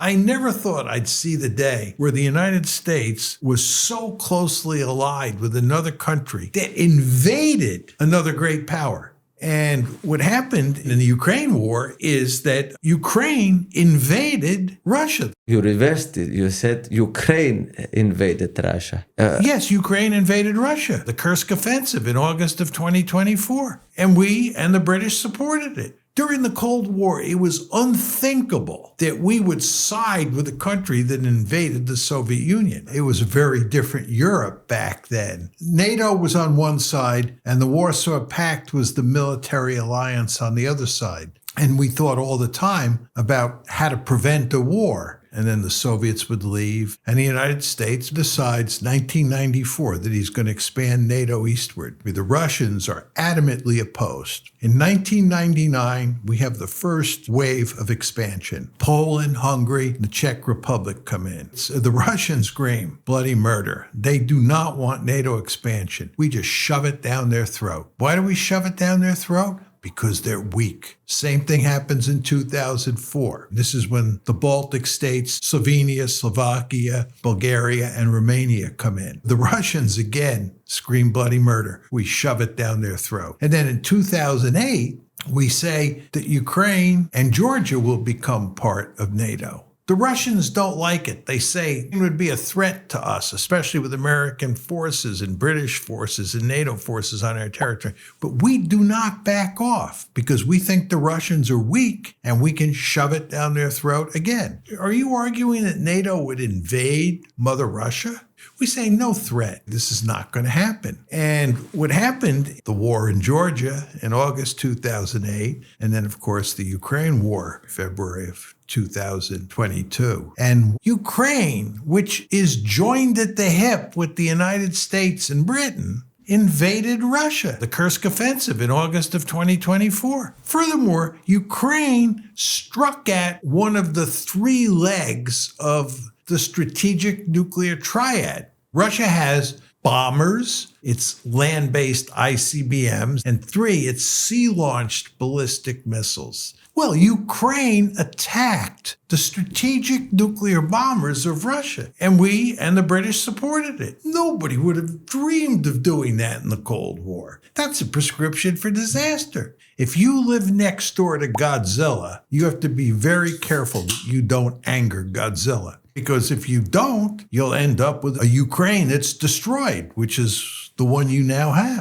I never thought I'd see the day where the United States was so closely allied with another country that invaded another great power. And what happened in the Ukraine war is that Ukraine invaded Russia. You reversed it. You said Ukraine invaded Russia. Yes, Ukraine invaded Russia, the Kursk offensive in August of 2024. And we and the British supported it. During the Cold War, it was unthinkable that we would side with a country that invaded the Soviet Union. It was a very different Europe back then. NATO was on one side, and the Warsaw Pact was the military alliance on the other side. And we thought all the time about how to prevent a war. And then the Soviets would leave, and the United States decides 1994 that he's going to expand NATO eastward. The Russians are adamantly opposed. In 1999, we have the first wave of expansion. Poland, Hungary, the Czech Republic come in. So the Russians scream bloody murder. They do not want NATO expansion. We just shove it down their throat. Why do we shove it down their throat? Because they're weak. Same thing happens in 2004. This is when the Baltic states, Slovenia, Slovakia, Bulgaria, and Romania come in. The Russians, again, scream bloody murder. We shove it down their throat. And then in 2008, we say that Ukraine and Georgia will become part of NATO. The Russians don't like it. They say it would be a threat to us, especially with American forces and British forces and NATO forces on our territory. But we do not back off because we think the Russians are weak and we can shove it down their throat again. Are you arguing that NATO would invade Mother Russia? We say no threat. This is not going to happen. And what happened, the war in Georgia in August 2008, and then, of course, the Ukraine war, February of 2022. And Ukraine, which is joined at the hip with the United States and Britain, invaded Russia, the Kursk offensive in August of 2024. Furthermore, Ukraine struck at one of the three legs of the strategic nuclear triad. Russia has bombers, its land-based ICBMs, and three, its sea-launched ballistic missiles. Well, Ukraine attacked the strategic nuclear bombers of Russia, and we and the British supported it. Nobody would have dreamed of doing that in the Cold War. That's a prescription for disaster. If you live next door to Godzilla, you have to be very careful that you don't anger Godzilla. Because if you don't, you'll end up with a Ukraine that's destroyed, which is the one you now have.